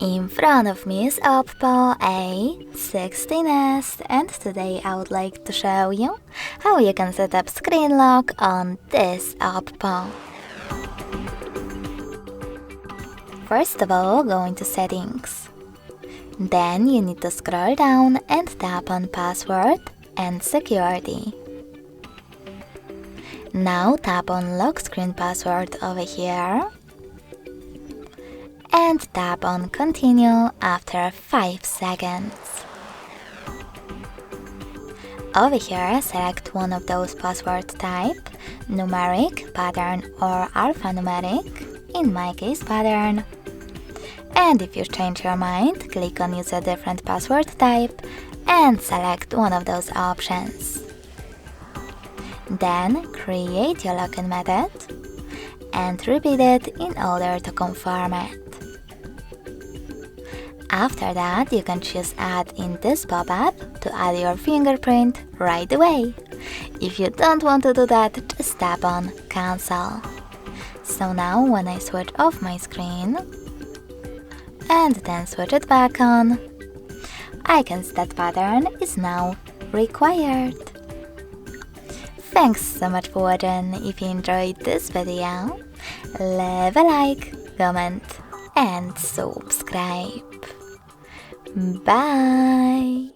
In front of me is OPPO A16S, and today I would like to show you how you can set up screen lock on this OPPO. First of all, go into Settings. Then you need to scroll down and tap on Password and Security. Now tap on Lock Screen Password over here and tap on Continue after 5 seconds. Over here, select one of those password type, numeric, pattern or alphanumeric, in my case pattern. And if you change your mind, click on Use a different password type and select one of those options. Then create your login method and repeat it in order to confirm it. After that, you can choose Add in this pop-up to add your fingerprint right away. If you don't want to do that, just tap on Cancel. So now when I switch off my screen and then switch it back on, I can see that pattern is now required. Thanks so much for watching. If you enjoyed this video, leave a like, comment and subscribe. Bye!